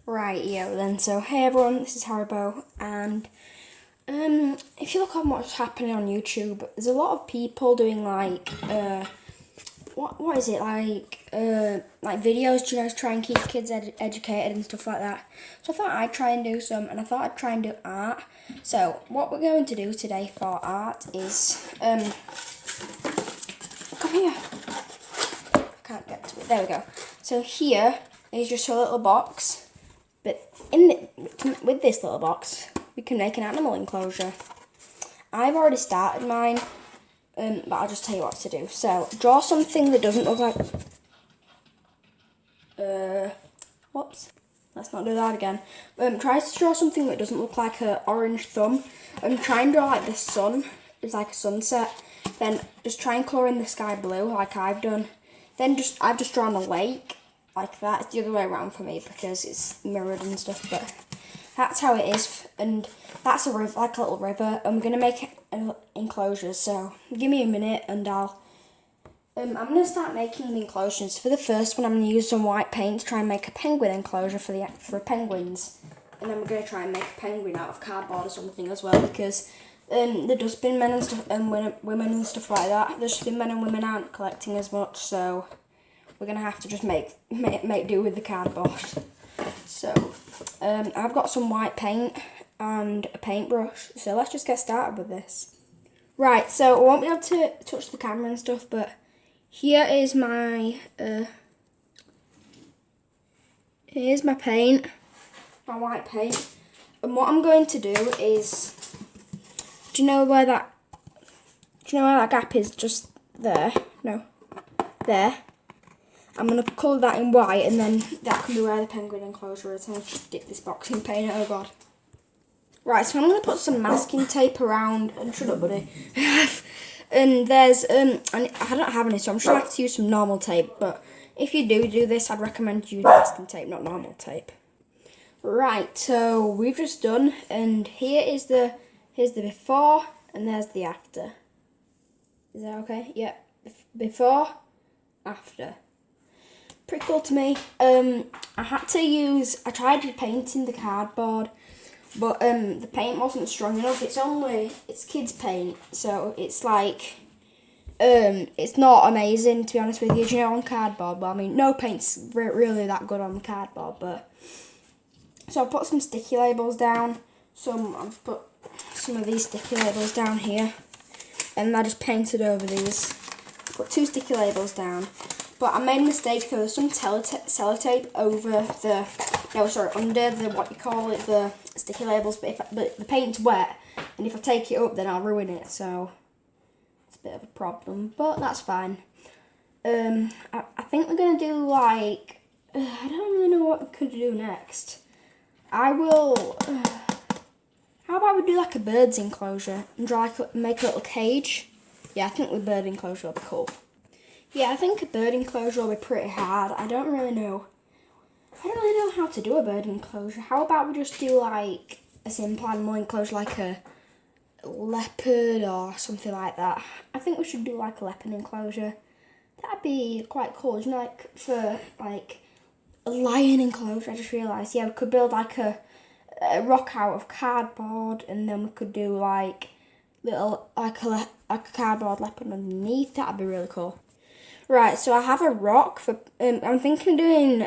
Right, yeah, then. So, hey everyone, this is Haribo, and if you look on what's happening on YouTube, there's a lot of people doing what is it like videos, to try and keep kids educated and stuff like that. So I thought I'd try and do some, and I thought I'd try and do art. So what we're going to do today for art is come here. I can't get to it. There we go. So here is just a little box. But with this little box, we can make an animal enclosure. I've already started mine, but I'll just tell you what to do. So, draw something that doesn't look like... whoops. Let's not do that again. Try to draw something that doesn't look like an orange thumb. Try and draw like the sun. It's like a sunset. Then just try and colour in the sky blue, like I've done. Then I've just drawn a lake. Like that. It's the other way around for me because it's mirrored and stuff, but that's how it is. And that's a river, like a little river, and we're going to make an enclosure. So give me a minute and I'm going to start making the enclosures. For the first one, I'm going to use some white paint to try and make a penguin enclosure for penguins. And then we're going to try and make a penguin out of cardboard or something as well, because the dustbin men and stuff, and women and stuff like that, the dustbin men and women aren't collecting as much, so we're going to have to just make do with the cardboard. So, I've got some white paint and a paintbrush, so let's just get started with this. Right, so I won't be able to touch the camera and stuff, but here is my, here's my paint, my white paint. And what I'm going to do is, do you know where that gap is? Just there? No, there. I'm going to colour that in white, and then that can be where the penguin enclosure is. I'm going to just dip this box in paint, oh god. Right, so I'm going to put some masking tape around, and shut up buddy. And there's, and I don't have any, so I'm just going to have to use some normal tape, but if you do this, I'd recommend you use masking tape, not normal tape. Right, so we've just done, and here's the before, and there's the after. Is that okay? Yeah, before, after. Pretty cool to me. I tried painting the cardboard, but the paint wasn't strong enough. It's kids paint, so it's like, it's not amazing, to be honest with you, on cardboard. But I mean, no paint's really that good on cardboard, but. So I put some sticky labels down. I've put some of these sticky labels down here, and I just painted over these. Put 2 sticky labels down. But I made a mistake. There was some sellotape under the sticky labels. But the paint's wet, and if I take it up, then I'll ruin it. So it's a bit of a problem, but that's fine. I think we're gonna do like I don't really know what we could do next. How about we do like a bird's enclosure and make a little cage? Yeah, I think the bird enclosure will be cool. Yeah, I think a bird enclosure will be pretty hard. I don't really know how to do a bird enclosure. How about we just do like a simple animal enclosure, like a leopard or something like that? I think we should do like a leopard enclosure. That'd be quite cool. Like for like a lion enclosure. I just realised. Yeah, we could build like a rock out of cardboard, and then we could do like like a cardboard leopard underneath. That'd be really cool. Right, so I have a rock for. I'm thinking of doing.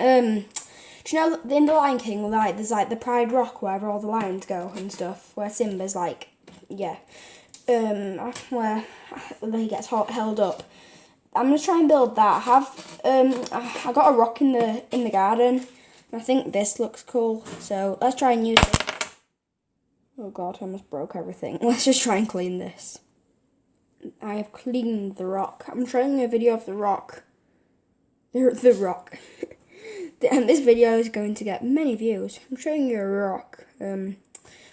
Do you know in the Lion King, like there's like the Pride Rock wherever all the lions go and stuff, where Simba's like, yeah, where he gets held up. I'm gonna try and build that. I got a rock in the garden. I think this looks cool, so let's try and use it. Oh god, I almost broke everything. Let's just try and clean this. I have cleaned the rock. I'm showing you a video of the rock. The rock. And this video is going to get many views. I'm showing you a rock. But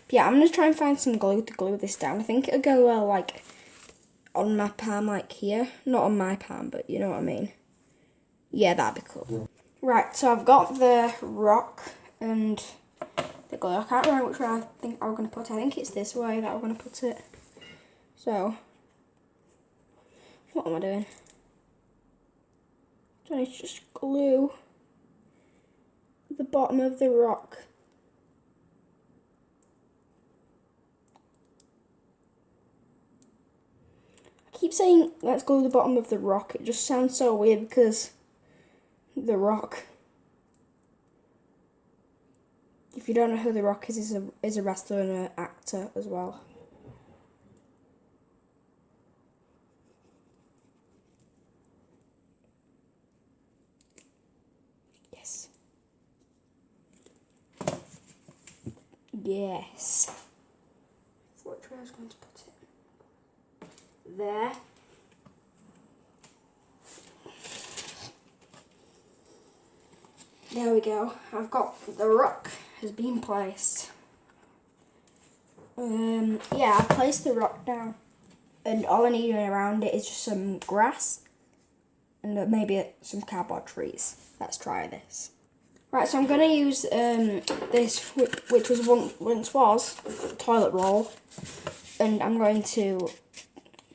yeah, I'm going to try and find some glue to glue this down. I think it'll go well, like, on my palm, like here. Not on my palm, but you know what I mean. Yeah, that'd be cool. Right, so I've got the rock and the glue. I can't remember which way I think I'm going to put it. I think it's this way that I'm going to put it. So, what am I doing? So I need to just glue the bottom of the rock. I keep saying let's go to the bottom of the rock. It just sounds so weird because the Rock. If you don't know who the Rock is a wrestler and an actor as well. Yes. Yes. Which way I was going to put it? There. There we go. I've got the rock has been placed. Yeah, I placed the rock down, and all I need around it is just some grass and maybe some cardboard trees. Let's try this. Right, so I'm gonna use this, which was once was toilet roll, and I'm going to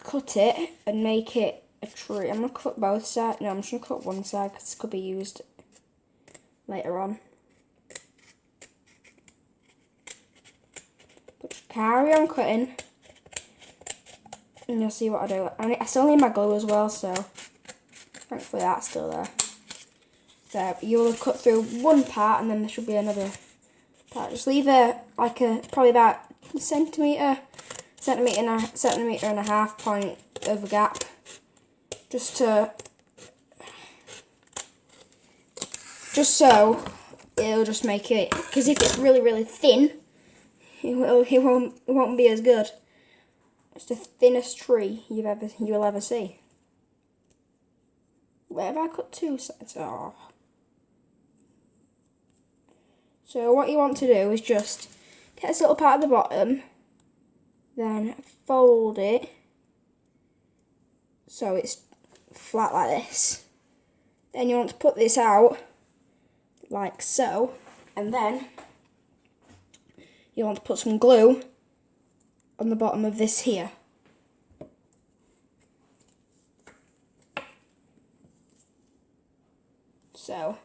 cut it and make it a tree. I'm gonna cut both sides. No, I'm just gonna cut one side because it could be used later on. But carry on cutting, and you'll see what I do. I still need my glue as well, so thankfully that's still there. So you'll have cut through one part, and then there should be another part. Just leave probably about a centimetre and a half point of a gap, just so it'll just make it. Because if it's really thin, it won't be as good. It's the thinnest tree you'll ever see. Where have I cut two sides? Oh. So what you want to do is just get this little part at the bottom, then fold it so it's flat like this. Then you want to put this out like so, and then you want to put some glue on the bottom of this here. So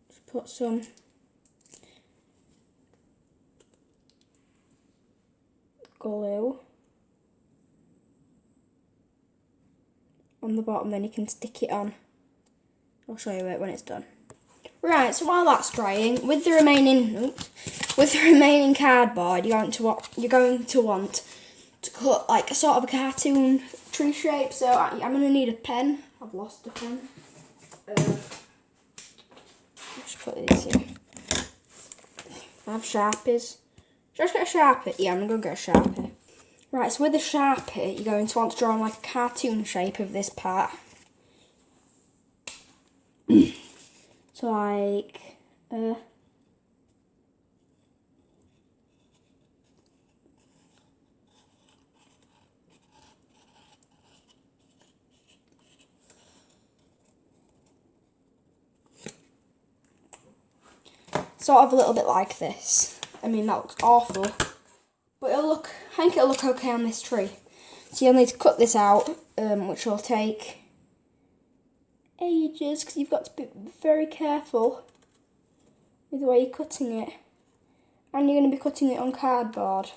just put some glue on the bottom, then you can stick it on. I'll show you it when it's done. Right, so while that's drying, with the remaining cardboard, you're going to want to cut like a sort of a cartoon tree shape. So I'm going to need a pen. I've lost a pen. Just put this here. I have Sharpies. Just get a Sharpie. Yeah, I'm going to go get a Sharpie. Right, so with the Sharpie, you're going to want to draw like a cartoon shape of this part. So like, sort of a little bit like this. I mean, that looks awful, but I think it'll look okay on this tree. So you'll need to cut this out, which will take ages because you've got to be very careful with the way you're cutting it, and you're going to be cutting it on cardboard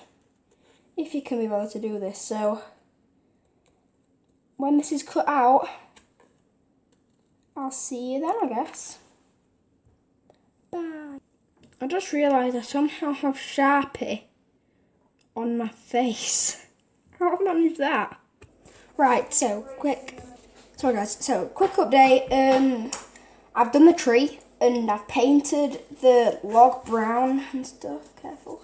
if you can be bothered to do this. So when this is cut out, I'll see you then, I guess. Bye. I just realised I somehow have Sharpie on my face. How have I managed that? Right, quick update. I've done the tree and I've painted the log brown and stuff. Careful.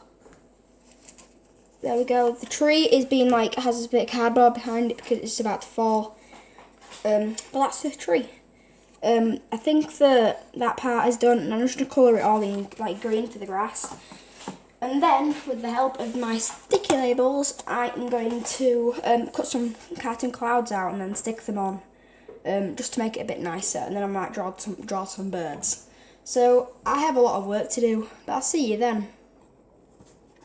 There we go. The tree is being has a bit of cardboard behind it because it's about to fall. But that's the tree. I think that part is done, and I'm just gonna colour it all in green for the grass. And then, with the help of my sticky labels, I am going to cut some cartoon clouds out and then stick them on, just to make it a bit nicer. And then I might draw some birds. So I have a lot of work to do, but I'll see you then.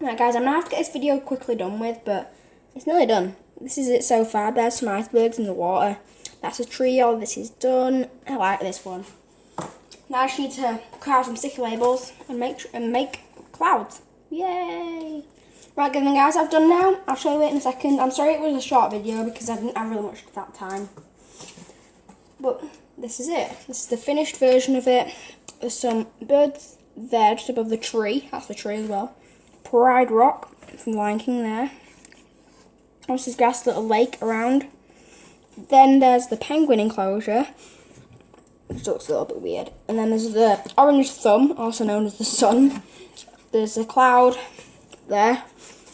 Right, guys, I'm gonna have to get this video quickly done with, but it's nearly done. This is it so far. There's some icebergs in the water. That's a tree. All this is done. I like this one. Now I just need to cut out some sticky labels and make clouds. Yay! Right, good then guys, I've done now. I'll show you it in a second. I'm sorry it was a short video because I didn't have really much at that time. But this is it. This is the finished version of it. There's some birds there just above the tree. That's the tree as well. Pride Rock from Lion King there. There's this grass little lake around. Then there's the penguin enclosure, which looks a little bit weird. And then there's the orange thumb, also known as the sun. There's a cloud there.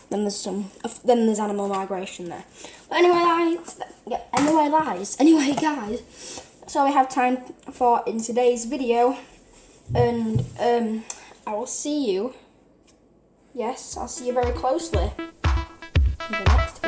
Then there's animal migration there. But anyway guys, that's all we have time for in today's video. And I will see you. Yes, I'll see you very closely in the next